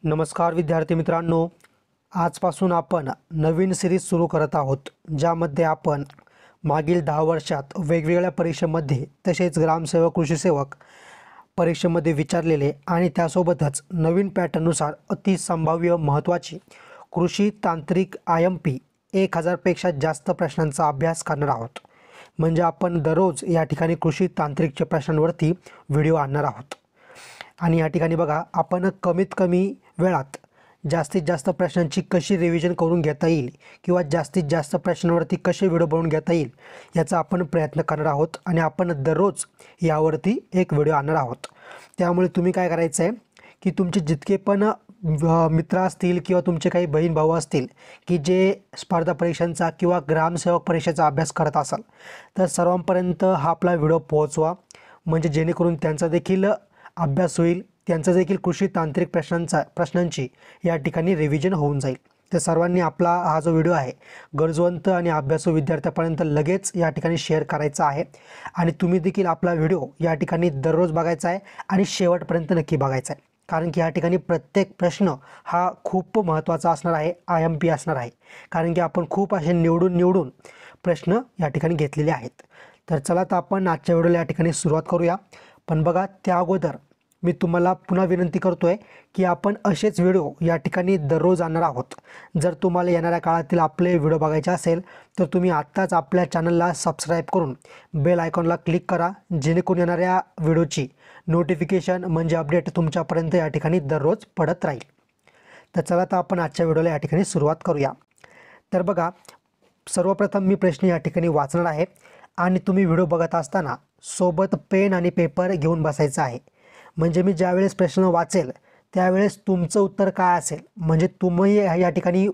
नमस्कार विद्यार्थी मित्रांनो, आजपासून आपण नवीन सिरीज सुरू करत आहोत, ज्यामध्ये आपण मागील 10 वर्षात वेगवेगळ्या परीक्षेमध्ये तसेच ग्रामसेवक कृषी सेवक परीक्षेमध्ये विचारलेले आणि त्यासोबतच नवीन पॅटर्ननुसार अति संभाव्य महत्त्वाची कृषी तांत्रिक IMP 1000 पेक्षा जास्त प्रश्नांचा अभ्यास करणार आहोत। म्हणजे आपण दररोज या ठिकाणी कृषी तांत्रिकच्या प्रश्नांवरती व्हिडिओ आणणार आहोत। आणि या ठिकाणी बघा, आपण कमीत कमी वेळात जास्तीत जास्त प्रश्नांची कशी रिव्हिजन करून घेता येईल किंवा जास्तीत जास्त प्रश्नांवरती कसे व्हिडिओ बनवून घेता येईल याचा आपण प्रयत्न करणार आहोत आणि आपण दररोज यावरती एक व्हिडिओ आणणार आहोत। त्यामुळे तुम्ही काय करायचं आहे की तुमचे जितके पण मित्र असतील किंवा तुमचे काही बहीण भाऊ असतील की जे स्पर्धा परीक्षांचा किंवा ग्रामसेवक परीक्षेचा अभ्यास करत असाल, तर सर्वांपर्यंत हा आपला व्हिडिओ पोहोचवा, म्हणजे जेणेकरून त्यांचा देखील अभ्यास होईल, त्यांचा देखील कृषी तांत्रिक प्रश्नांची या ठिकाणी रिव्हिजन होऊन जाईल। तर सर्वांनी आपला हा जो व्हिडिओ आहे गरजवंत आणि अभ्यासू विद्यार्थ्यांपर्यंत लगेच या ठिकाणी शेअर करायचा आहे आणि तुम्ही देखील आपला व्हिडिओ या ठिकाणी दररोज बघायचा आहे आणि शेवटपर्यंत नक्की बघायचा आहे, कारण की या ठिकाणी प्रत्येक प्रश्न हा खूप महत्त्वाचा असणार आहे, IMP असणार आहे, कारण की आपण खूप असे निवडून प्रश्न या ठिकाणी घेतलेले आहेत। तर चला तर आपण आजच्या व्हिडिओला या ठिकाणी सुरुवात करूया। पण बघा, त्या अगोदर मी तुम्हाला पुन्हा विनंती करतोय की आपण असेच व्हिडिओ या ठिकाणी दररोज आणणार आहोत। जर तुम्हाला येणाऱ्या काळातील आपले व्हिडिओ बघायचे असेल तर तुम्ही आत्ताच आपल्या चॅनलला सबस्क्राईब करून बेल आयकॉनला क्लिक करा, जेणेकरून येणाऱ्या व्हिडिओची नोटिफिकेशन म्हणजे अपडेट तुमच्यापर्यंत या ठिकाणी दररोज पडत राहील। तर चला तर आपण आजच्या व्हिडिओला या ठिकाणी सुरुवात करूया। तर बघा, सर्वप्रथम मी प्रश्न या ठिकाणी वाचणार आहे आणि तुम्ही व्हिडिओ बघत असताना सोबत पेन आणि पेपर घेऊन बसायचं आहे। म्हणजे मी ज्यावेळेस प्रश्न वाचेल त्यावेळेस तुमचं उत्तर काय असेल, म्हणजे तुम्ही या ठिकाणी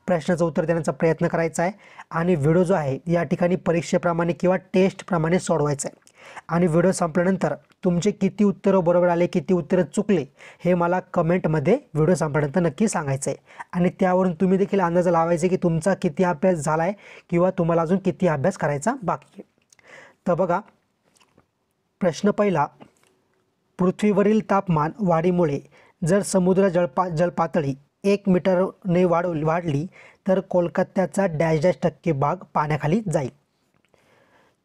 प्रश्नाचं उत्तर देण्याचा प्रयत्न करायचा आहे आणि व्हिडिओ जो आहे या ठिकाणी परीक्षेप्रमाणे किंवा टेस्टप्रमाणे सोडवायचं आहे। आणि व्हिडिओ संपल्यानंतर तुमचे किती उत्तरं बरोबर आले, किती उत्तरं चुकले हे मला कमेंटमध्ये व्हिडिओ संपल्यानंतर नक्की सांगायचं आहे आणि त्यावरून तुम्ही देखील अंदाज लावायचे की तुमचा किती अभ्यास झाला आहे किंवा तुम्हाला अजून किती अभ्यास करायचा बाकी आहे। तर बघा, प्रश्न पहिला, पृथ्वीवरील तापमान वाढीमुळे जर समुद्र जलपातळी 1 मीटरने वाढली तर कोलकात्याचा -% भाग पाण्याखाली जाईल।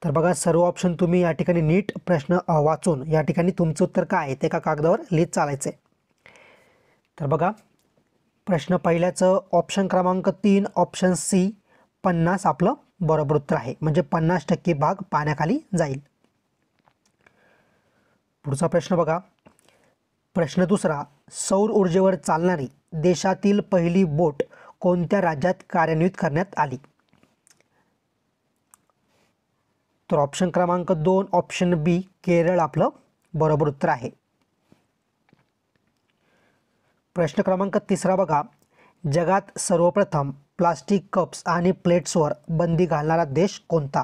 तर बघा, सर्व ऑप्शन तुम्ही या ठिकाणी नीट प्रश्न वाचून या ठिकाणी तुमचं उत्तर काय आहे ते एका कागदावर लिहित चालायचं आहे। तर बघा, प्रश्न पहिल्याचं ऑप्शन क्रमांक 3 ऑप्शन C 50 आपलं बरोबर उत्तर आहे, म्हणजे 50% भाग पाण्याखाली जाईल। पुढचा प्रश्न बघा, प्रश्न दुसरा, सौर ऊर्जेवर चालणारी देशातील पहिली बोट कोणत्या राज्यात कार्यान्वित करण्यात आली? तर ऑप्शन क्रमांक 2 ऑप्शन B केरळ आपलं बरोबर उत्तर आहे। प्रश्न क्रमांक तिसरा बघा, जगात सर्वप्रथम प्लास्टिक कप्स आणि प्लेट्सवर बंदी घालणारा देश कोणता?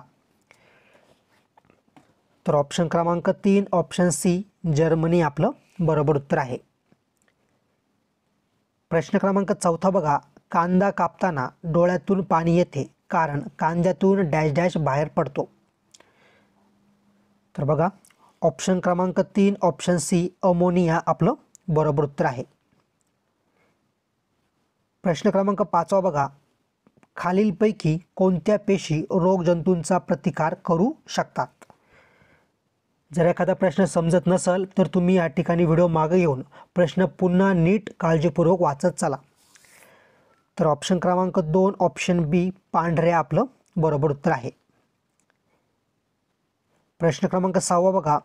तर ऑप्शन क्रमांक 3 ऑप्शन C जर्मनी आपलं बरोबर उत्तर आहे। प्रश्न क्रमांक चौथा बघा, कांदा कापताना डोळ्यातून पाणी येते कारण कांद्यातून डॅश बाहेर पडतो। तर बघा, ऑप्शन क्रमांक 3 ऑप्शन C अमोनिया आपलं बरोबर उत्तर आहे। प्रश्न क्रमांक 5 बघा, खालीलपैकी कोणत्या पेशी रोगजंतूंचा प्रतिकार करू शकतात? जर एखादा प्रश्न समजत नसेल तर तुम्ही या ठिकाणी व्हिडिओ मागे येऊन प्रश्न पुन्हा नीट काळजीपूर्वक वाचत चला। तर ऑप्शन क्रमांक 2 ऑप्शन B पांढऱ्या आपलं बरोबर उत्तर आहे। प्रश्न क्रमांक 6 बघा,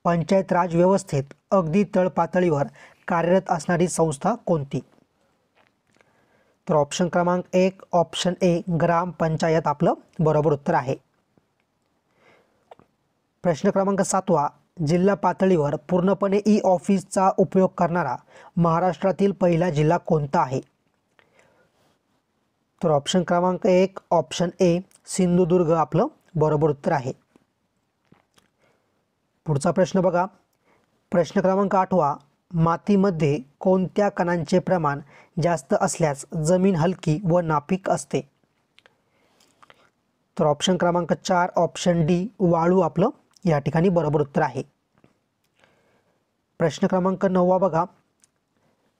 पंचायत राज व्यवस्थेत अगदी तळपातळीवर कार्यरत असणारी संस्था कोणती? तर ऑप्शन क्रमांक 1 ऑप्शन A ग्रामपंचायत आपलं बरोबर उत्तर आहे। प्रश्न क्रमांक 7 जिल्हा पातळीवर पूर्णपणे ऑफिसचा उपयोग करणारा महाराष्ट्रातील पहिला जिल्हा कोणता आहे? तर ऑप्शन क्रमांक 1 ऑप्शन A सिंधुदुर्ग आपलं बरोबर उत्तर आहे। पुढचा प्रश्न बघा, प्रश्न क्रमांक 8 मातीमध्ये कोणत्या कणांचे प्रमाण जास्त असल्यास जमीन हलकी व नापीक असते? तर ऑप्शन क्रमांक 4 ऑप्शन D वाळू आपलं या ठिकाणी बरोबर उत्तर आहे। प्रश्न क्रमांक 9 बघा,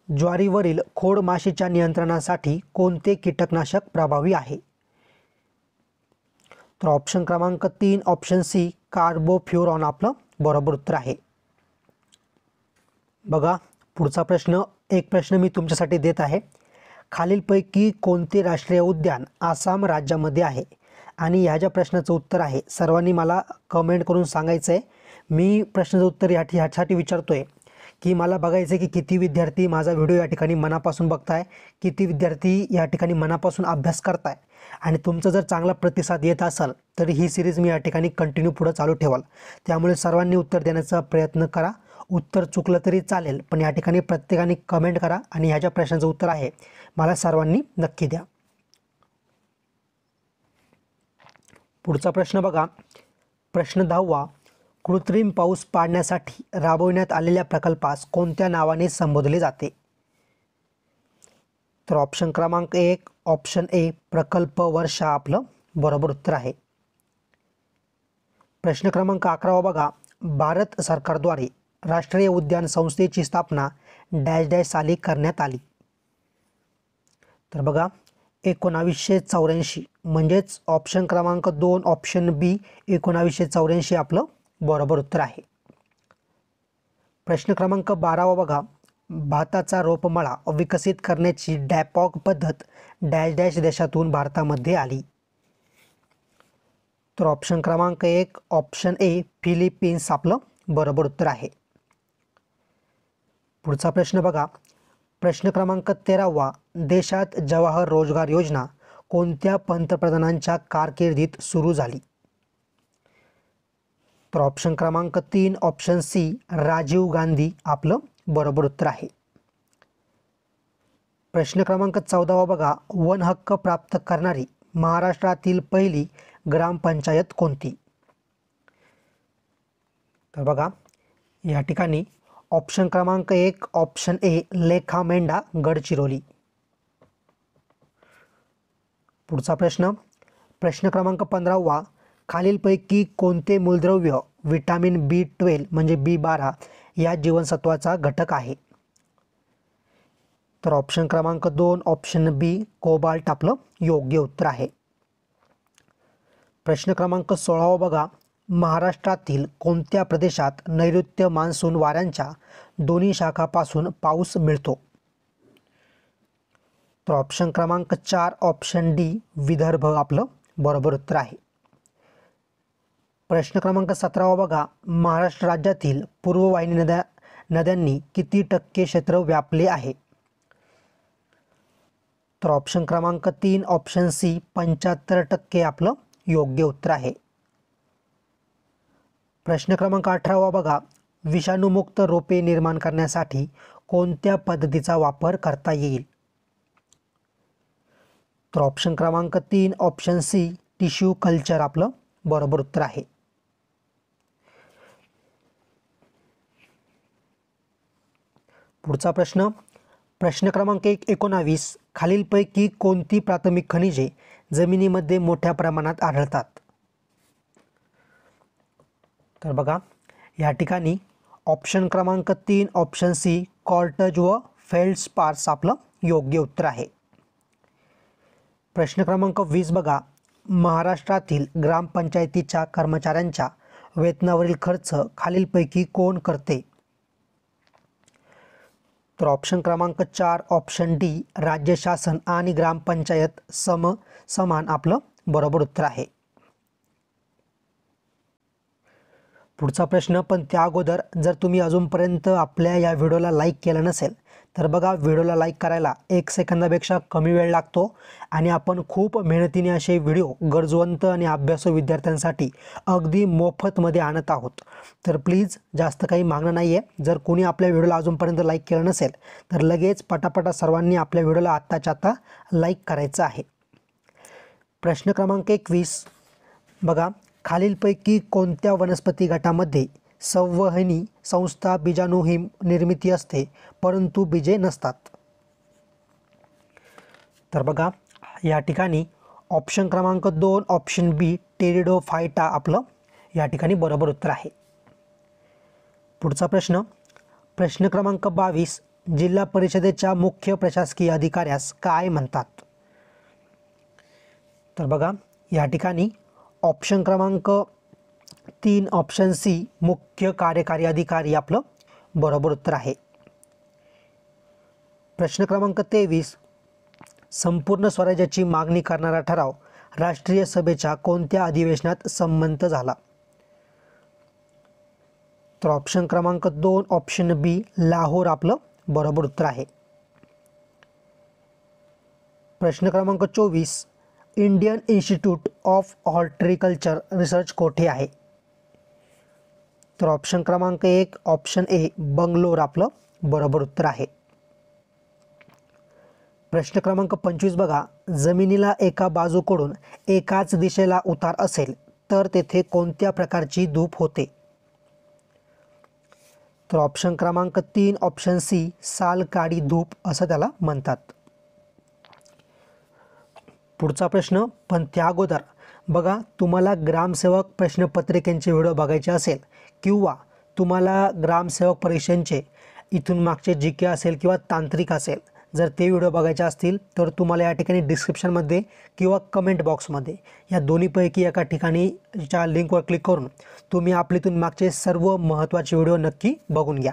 ज्वारीवरील खोड माशीच्या नियंत्रणासाठी कोणते कीटकनाशक प्रभावी आहे? तर ऑप्शन क्रमांक 3 ऑप्शन सी कार्बोफ्युरॉन आपलं बरोबर उत्तर आहे. बघा पुढचा प्रश्न, एक प्रश्न मी तुमच्यासाठी देत आहे. खालीलपैकी कोणते राष्ट्रीय उद्यान आसाम राज्यामध्ये आहे? आणि ह्या ज्या प्रश्नाचं उत्तर आहे सर्वांनी मला कमेंट करून सांगायचं आहे. मी प्रश्नाचं उत्तर ह्यासाठी विचारतोय की मला बघायचं आहे की किती विद्यार्थी माझा व्हिडिओ या ठिकाणी मनापासून बघताय, किती विद्यार्थी या ठिकाणी मनापासून अभ्यास करताय. आणि तुमचा जर चांगला प्रतिसाद येत असेल तर ही सिरीज मी या ठिकाणी कंटिन्यू पुढे चालू ठेवाल. त्यामुळे सर्वांनी उत्तर देण्याचा प्रयत्न करा. उत्तर चुकलं तरी चालेल, पण या ठिकाणी प्रत्येकाने कमेंट करा आणि ह्या ज्या प्रश्नाचं उत्तर आहे मला सर्वांनी नक्की द्या. पुढचा प्रश्न बघा, प्रश्न 10वा. कृत्रिम पाऊस पाडण्यासाठी राबवण्यात आलेल्या प्रकल्पास कोणत्या नावाने संबोधले जाते? तर ऑप्शन क्रमांक 1 ऑप्शन ए प्रकल्प वर्षा आपलं बरोबर उत्तर आहे. प्रश्न क्रमांक 11वा बघा, भारत सरकारद्वारे राष्ट्रीय उद्यान संस्थेची स्थापना डॅश डॅश साली करण्यात आली? तर बघा 1984, म्हणजेच ऑप्शन क्रमांक 2 ऑप्शन बी 1984 आपलं बरोबर उत्तर आहे. प्रश्न क्रमांक 12वा बघा, भाताचा रोपमळा विकसित करण्याची डॅपॉक पद्धत डॅश डॅश देशातून भारतामध्ये आली? तर ऑप्शन क्रमांक 1 ऑप्शन ए फिलिपिन्स आपलं बरोबर उत्तर आहे. पुढचा प्रश्न बघा, प्रश्न क्रमांक 13वा. देशात जवाहर रोजगार योजना कोणत्या पंतप्रधानांच्या कारकिर्दीत सुरू झाली? तर ऑप्शन क्रमांक 3 ऑप्शन सी राजीव गांधी आपलं बरोबर उत्तर आहे. प्रश्न क्रमांक 14वा बघा, वन हक्क प्राप्त करणारी महाराष्ट्रातील पहिली ग्रामपंचायत कोणती? तर बघा या ठिकाणी ऑप्शन क्रमांक 1 ऑप्शन ए लेखामेंढा गडचिरोली. पुढचा प्रश्न, प्रश्न क्रमांक 15वा. खालीलपैकी कोणते मूलद्रव्य विटॅमिन B12 म्हणजे B12 या जीवनसत्वाचा घटक आहे? तर ऑप्शन क्रमांक 2 ऑप्शन बी कोबाल्ट आपलं योग्य उत्तर आहे. प्रश्न क्रमांक 16वा बघा, महाराष्ट्रातील कोणत्या प्रदेशात नैऋत्य मान्सून वाऱ्यांच्या दोन्ही शाखापासून पाऊस मिळतो? तर ऑप्शन क्रमांक 4 ऑप्शन डी विदर्भ आपलं बरोबर उत्तर आहे. प्रश्न क्रमांक 17वा बघा, महाराष्ट्र राज्यातील पूर्ववाहिनी नद्यांनी किती टक्के क्षेत्र व्यापले आहे? तर ऑप्शन क्रमांक 3 ऑप्शन सी 75% आपलं योग्य उत्तर आहे. प्रश्न क्रमांक 18वा बघा, विषाणूमुक्त रोपे निर्माण करण्यासाठी कोणत्या पद्धतीचा वापर करता येईल? तर ऑप्शन क्रमांक 3 ऑप्शन सी टिश्यू कल्चर आपलं बरोबर उत्तर आहे. पुढचा प्रश्न, प्रश्न क्रमांक 19 खालीलपैकी कोणती प्राथमिक खनिजे जमिनीमध्ये मोठ्या प्रमाणात आढळतात? तर बघा या ठिकाणी ऑप्शन क्रमांक 3 ऑप्शन सी कॉर्टज व फेल्डस्पार्स आपलं योग्य उत्तर आहे. प्रश्न क्रमांक 20 बघा, महाराष्ट्रातील ग्रामपंचायतीच्या कर्मचाऱ्यांच्या वेतनावरील खर्च खालीलपैकी कोण करते? तर ऑप्शन क्रमांक 4 ऑप्शन डी राज्य शासन आणि ग्रामपंचायत समान आपलं बरोबर उत्तर आहे. पुढचा प्रश्न, पण त्या अगोदर जर तुम्ही अजूनपर्यंत आपल्या या व्हिडिओला लाईक केलं नसेल तर बघा व्हिडिओला लाईक करायला 1 सेकंदापेक्षा कमी वेळ लागतो आणि आपण खूप मेहनतीने असे व्हिडिओ गरजवंत आणि अभ्यासू विद्यार्थ्यांसाठी अगदी मोफतमध्ये आणत आहोत. तर प्लीज जास्त काही मागणं नाही आहे. जर कोणी आपल्या व्हिडिओला अजूनपर्यंत लाईक केलं नसेल तर लगेच पटापटा सर्वांनी आपल्या व्हिडिओला आत्ताच्या आत्ता लाईक करायचं आहे. प्रश्न क्रमांक 21 बघा, खालीलपैकी कोणत्या वनस्पती गटामध्ये संवहनी संस्था बीजाणुहीन निर्मिती असते परंतु बीजे नसतात? तर बघा या ठिकाणी ऑप्शन क्रमांक 2 ऑप्शन बी टेरिडोफायटा आपलं या ठिकाणी बरोबर उत्तर आहे. पुढचा प्रश्न, प्रश्न क्रमांक 22 जिल्हा परिषदेच्या मुख्य प्रशासकीय अधिकाऱ्यास काय म्हणतात? तर बघा या ठिकाणी ऑप्शन क्रमांक 3 ऑप्शन सी मुख्य कार्यकारी अधिकारी आपलं बरोबर उत्तर आहे. प्रश्न क्रमांक 23 संपूर्ण स्वराज्याची मागणी करणारा ठराव राष्ट्रीय सभेच्या कोणत्या अधिवेशनात संमत झाला? तर ऑप्शन क्रमांक 2 ऑप्शन बी लाहोर आपलं बरोबर उत्तर आहे. प्रश्न क्रमांक 24 Indian institute of horticulture research कोठे आहे? तर ऑप्शन क्रमांक 1 ऑप्शन ए बंगलोर आपलं बरोबर उत्तर आहे. प्रश्न क्रमांक 25 बघा, जमिनीला एका बाजूकडून एकाच दिशेला उतार असेल तर तेथे कोणत्या प्रकारची धूप होते? तर ऑप्शन क्रमांक 3 ऑप्शन सी साल काडी धूप असं त्याला म्हणतात. पुढचा प्रश्न, पण त्या अगोदर बघा तुम्हाला ग्रामसेवक प्रश्नपत्रिकेचे व्हिडिओ बघायचे असेल किंवा तुम्हाला ग्रामसेवक परीक्षेचे इथून मागचे जी के असेल किंवा तांत्रिक असेल जर ते व्हिडिओ बघायचे असतील तर तुम्हाला या ठिकाणी डिस्क्रिप्शनमध्ये किंवा कमेंट बॉक्समध्ये या दोन्हीपैकी एका ठिकाणीच्या लिंकवर क्लिक करून तुम्ही आपलीतून मागचे सर्व महत्त्वाचे व्हिडिओ नक्की बघून घ्या.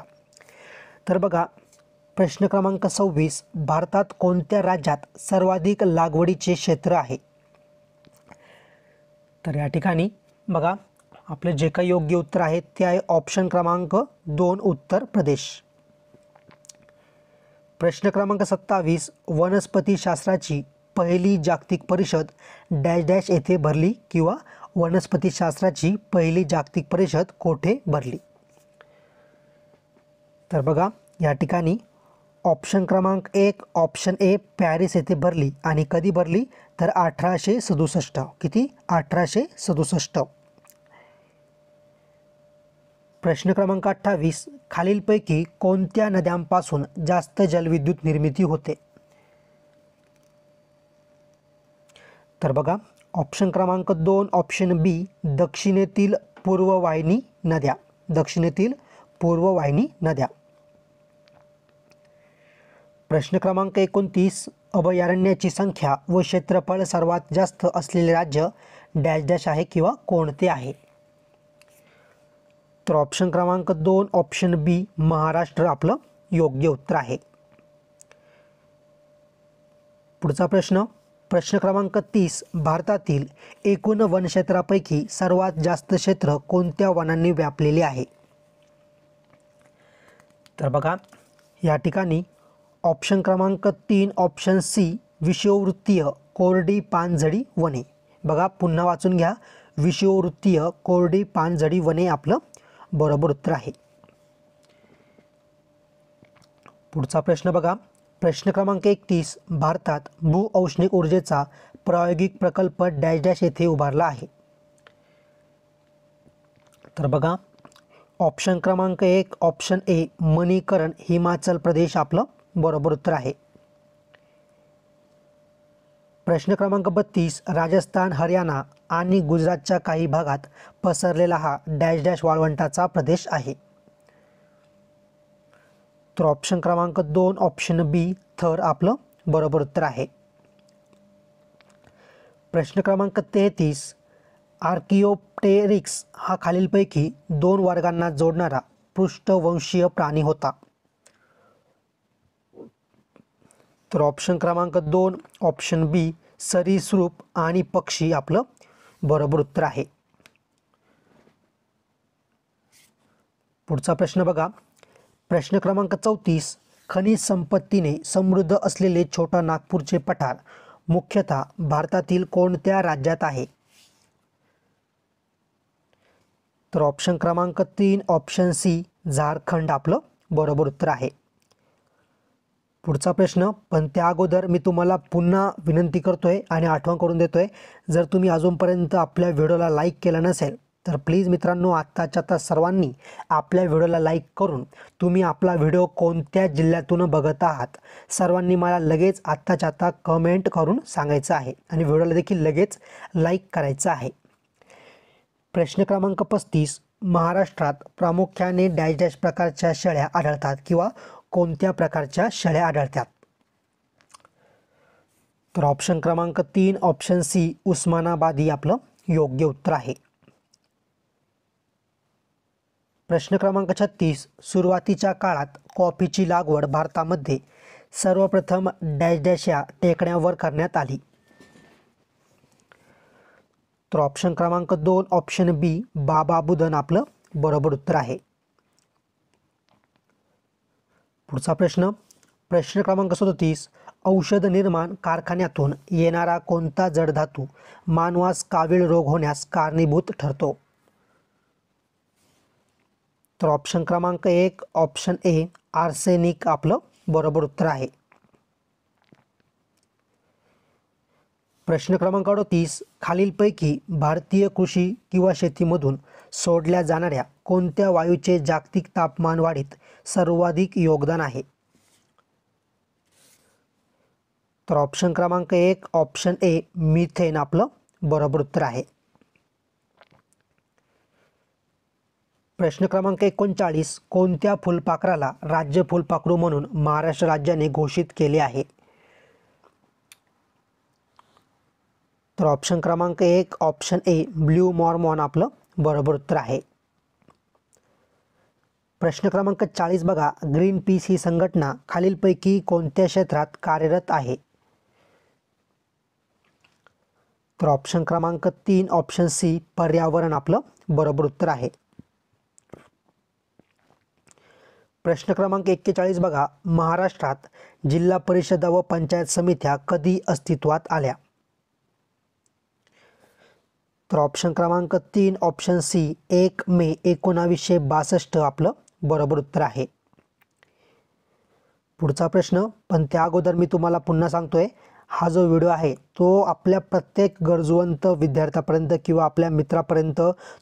तर बघा प्रश्न क्रमांक 26 भारतात कोणत्या राज्यात सर्वाधिक लागवडीचे क्षेत्र आहे? तर या ठिकाणी बघा आपले जे काही योग्य उत्तर आहे ते आहे ऑप्शन क्रमांक 2 उत्तर प्रदेश. प्रश्न क्रमांक 27 वनस्पती शास्त्राची पहिली जागतिक परिषद डॅश डॅश येथे भरली किंवा वनस्पती शास्त्राची पहिली जागतिक परिषद कोठे भरली? तर बघा या ठिकाणी ऑप्शन क्रमांक 1 ऑप्शन ए पॅरिस येथे भरली आणि कधी भरली तर 1867. किती? 1867. प्रश्न क्रमांक 28 खालीलपैकी कोणत्या नद्यांपासून जास्त जलविद्युत निर्मिती होते? तर बघा ऑप्शन क्रमांक 2 ऑप्शन बी दक्षिणेतील पूर्ववाहिनी नद्या. दक्षिणेतील पूर्ववाहिनी नद्या. प्रश्न क्रमांक 29 अभयारण्याची संख्या व क्षेत्रफळ सर्वात जास्त असलेले राज्य डॅश डॅश आहे किंवा कोणते आहे? तर ऑप्शन क्रमांक 2 ऑप्शन बी महाराष्ट्र आपलं योग्य उत्तर आहे. पुढचा प्रश्न, प्रश्न क्रमांक 30 भारतातील एकूण वनक्षेत्रापैकी सर्वात जास्त क्षेत्र कोणत्या वनांनी व्यापलेले आहे? तर बघा या ठिकाणी ऑप्शन क्रमांक 3 ऑप्शन सी विषुववृत्तीय कोरडी पानझडी वने. बघा पुन्हा वाचून घ्या, विषुववृत्तीय कोरडी पानझडी वने आपलं बरोबर उत्तर आहे. पुढचा प्रश्न बघा प्रश्न क्रमांक 31 भारतात भूऔष्णिक ऊर्जेचा प्रायोगिक प्रकल्प डॅश डॅश येथे उभारला आहे. तर बघा ऑप्शन क्रमांक 1 ऑप्शन ए मणीकरण हिमाचल प्रदेश आपलं बरोबर उत्तर आहे. प्रश्न क्रमांक 32 राजस्थान हरियाणा आणि गुजरातच्या काही भागात पसरलेला हा डॅश डॅश वाळवंटाचा प्रदेश आहे. तर ऑप्शन क्रमांक 2 ऑप्शन बी थर आपलं बरोबर उत्तर आहे. प्रश्न क्रमांक 33 आर्किओप्टेरिक्स हा खालीलपैकी 2 वर्गांना जोडणारा पृष्ठवंशीय प्राणी होता. तर ऑप्शन क्रमांक 2 ऑप्शन बी सरीसृप आणि पक्षी आपलं बरोबर उत्तर आहे. पुढचा प्रश्न बघा प्रश्न क्रमांक 34 खनिज संपत्तीने समृद्ध असलेले छोटा नागपूरचे पठार मुख्यतः भारतातील कोणत्या राज्यात आहे? तर ऑप्शन क्रमांक 3 ऑप्शन सी झारखंड आपलं बरोबर उत्तर आहे. पुढचा प्रश्न, पण त्या अगोदर मी तुम्हाला पुन्हा विनंती करतोय आणि आठवण करून देतोय, जर तुम्ही अजूनपर्यंत आपल्या व्हिडिओला लाईक केलं नसेल तर प्लीज मित्रांनो आत्ताच्या आता सर्वांनी आपल्या व्हिडिओला लाईक करून तुम्ही आपला व्हिडिओ कोणत्या जिल्ह्यातून बघत आहात सर्वांनी मला लगेच आत्ताच्या आता कमेंट करून सांगायचं आहे आणि व्हिडिओला देखील लगेच लाईक करायचं आहे. प्रश्न क्रमांक 35 महाराष्ट्रात प्रामुख्याने डॅश डॅश प्रकारच्या शेळ्या आढळतात किंवा कोणत्या प्रकारच्या शेळ्या आढळतात? तर ऑप्शन क्रमांक 3 ऑप्शन सी उस्मानाबादी आपलं योग्य उत्तर आहे. प्रश्न क्रमांक 36 सुरुवातीच्या काळात कॉफीची लागवड भारतामध्ये सर्वप्रथम डॅश डॅश या टेकड्यांवर करण्यात आली. तर ऑप्शन क्रमांक 2 ऑप्शन बी बाबा बुदन आपलं बरोबर उत्तर आहे. पुढचा प्रश्न प्रश्न क्रमांक 37 औषध निर्माण कारखान्यातून येणारा कोणता जड धातू मानवास कावीळ रोग होण्यास कारणीभूत ठरतो? तर ऑप्शन क्रमांक 1 ऑप्शन ए आर्सेनिक आपलं बरोबर उत्तर आहे. प्रश्न क्रमांक 38 खालीलपैकी भारतीय कृषी किंवा शेतीमधून सोडल्या जाणाऱ्या कोणत्या वायूचे जागतिक तापमान वाढीत सर्वाधिक योगदान आहे? तर ऑप्शन क्रमांक 1 ऑप्शन ए मिथेन आपलं बरोबर उत्तर आहे. प्रश्न क्रमांक 39 कोणत्या फुलपाखराला राज्य फुलपाखरू म्हणून महाराष्ट्र राज्याने घोषित केले आहे? तर ऑप्शन क्रमांक 1 ऑप्शन ए ब्ल्यू मॉर्मॉन आपलं बरोबर उत्तर आहे. प्रश्न क्रमांक 40 बघा ग्रीन पीस ही संघटना खालीलपैकी कोणत्या क्षेत्रात कार्यरत आहे? तर ऑप्शन क्रमांक 3 ऑप्शन सी पर्यावरण आपलं बरोबर उत्तर आहे. प्रश्न क्रमांक 41 बघा महाराष्ट्रात जिल्हा परिषदा व पंचायत समित्या कधी अस्तित्वात आल्या? तर ऑप्शन क्रमांक 3 ऑप्शन सी 1 मे 1962 आपलं बरोबर उत्तर आहे. पुढचा प्रश्न पण त्या अगोदर मी तुम्हाला पुन्हा सांगतोय हा जो व्हिडिओ आहे तो आपल्या प्रत्येक गरजवंत विद्यार्थ्यापर्यंत किंवा आपल्या मित्रापर्यंत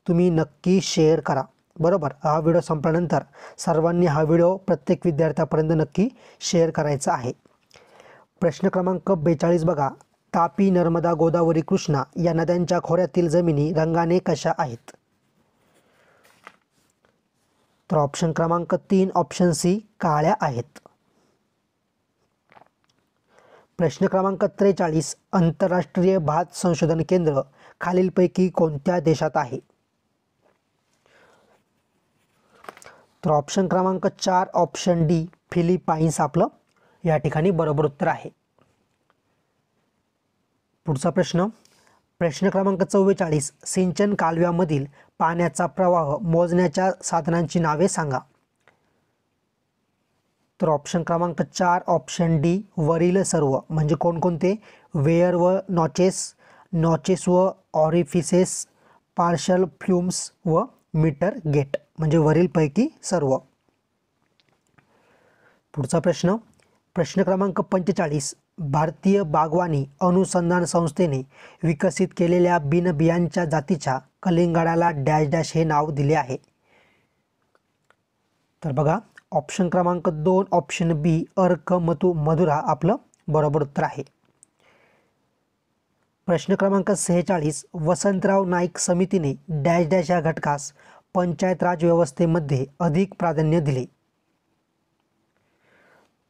तुम्ही नक्की शेअर करा. बरोबर हा व्हिडिओ संपल्यानंतर सर्वांनी हा व्हिडिओ प्रत्येक विद्यार्थ्यापर्यंत नक्की शेअर करायचा आहे. प्रश्न क्रमांक 42 बघा तापी नर्मदा गोदावरी कृष्णा या नद्यांच्या खोऱ्यातील जमिनी रंगाने कशा आहेत? तर ऑप्शन क्रमांक 3 ऑप्शन सी काळ्या आहेत. प्रश्न क्रमांक 43 आंतरराष्ट्रीय भात संशोधन केंद्र खालीलपैकी कोणत्या देशात आहे? तर ऑप्शन क्रमांक 4 ऑप्शन डी फिलिपाईन्स आपलं या ठिकाणी बरोबर उत्तर आहे. पुढचा प्रश्न प्रश्न क्रमांक 44 सिंचन कालव्यामधील पाण्याचा प्रवाह मोजण्याच्या साधनांची नावे सांगा. तर ऑप्शन क्रमांक 4 ऑप्शन डी वरील सर्व म्हणजे कोणकोणते वेअर व नॉचेस व ऑरिफिसेस पार्शल फ्ल्यूम्स व मीटर गेट म्हणजे वरीलपैकी सर्व. पुढचा प्रश्न प्रश्न क्रमांक 45 भारतीय बागवानी अनुसंधान संस्थेने विकसित केलेल्या बिनबियांच्या जातीच्या कलिंगडाला डॅश डॅश हे नाव दिले आहे? तर बघा ऑप्शन क्रमांक 2 ऑप्शन बी अर्क मधुरा आपलं बरोबर उत्तर आहे. प्रश्न क्रमांक 46 वसंतराव नाईक समितीने डॅश डॅश या घटकास पंचायत राज व्यवस्थेमध्ये अधिक प्राधान्य दिले?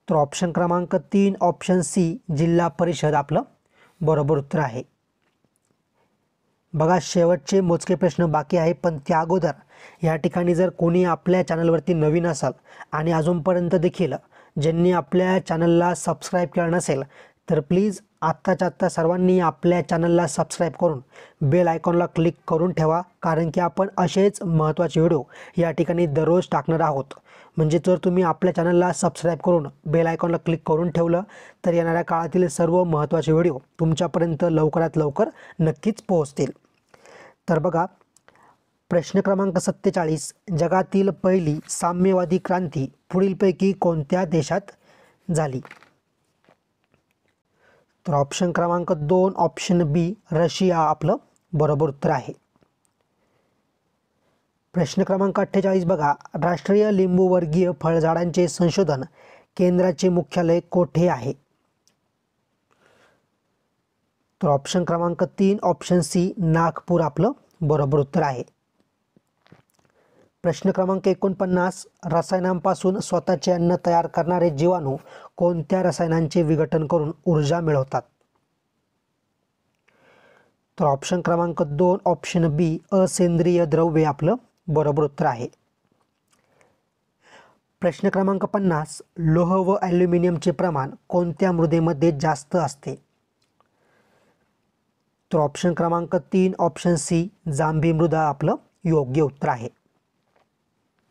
तर ऑप्शन क्रमांक 3 ऑप्शन सी जिल्हा परिषद आपलं बरोबर उत्तर आहे. बघा शेवटचे मोजके प्रश्न बाकी आहे पण त्या अगोदर या ठिकाणी जर कोणी आपल्या चॅनलवरती नवीन असाल आणि अजूनपर्यंत देखील ज्यांनी आपल्या चॅनलला सबस्क्राईब केलं नसेल तर प्लीज आत्ताच्या आत्ता सर्वांनी आपल्या चॅनलला सबस्क्राईब करून बेल आयकॉनला क्लिक करून ठेवा कारण की आपण असेच महत्त्वाचे व्हिडिओ या ठिकाणी दररोज टाकणार आहोत. म्हणजे जर तुम्ही आपल्या चॅनलला सबस्क्राईब करून बेल आयकॉनला क्लिक करून ठेवलं तर येणाऱ्या काळातील सर्व महत्त्वाचे व्हिडिओ तुमच्यापर्यंत लवकरात लवकर नक्कीच पोहोचतील. तर बघा प्रश्न क्रमांक 47 जगातील पहिली साम्यवादी क्रांती पुढीलपैकी कोणत्या देशात झाली? तर ऑप्शन क्रमांक 2 ऑप्शन बी रशिया आपलं बरोबर उत्तर आहे. प्रश्न क्रमांक 48 बघा राष्ट्रीय लिंबूवर्गीय फळझाडांचे संशोधन केंद्राचे मुख्यालय कोठे आहे? तर ऑप्शन क्रमांक 3 ऑप्शन सी नागपूर आपलं बरोबर उत्तर आहे. प्रश्न क्रमांक 49, रसायनांपासून स्वतःचे अन्न तयार करणारे जीवाणू कोणत्या रसायनांचे विघटन करून ऊर्जा मिळवतात? तर ऑप्शन क्रमांक 2 ऑप्शन बी असेंद्रिय द्रव्ये आपलं बरोबर उत्तर आहे. प्रश्न क्रमांक 50, लोह व ॲल्युमिनियमचे प्रमाण कोणत्या मृदेमध्ये जास्त असते? तर ऑप्शन क्रमांक 3 ऑप्शन सी जांभी मृदा आपलं योग्य उत्तर आहे.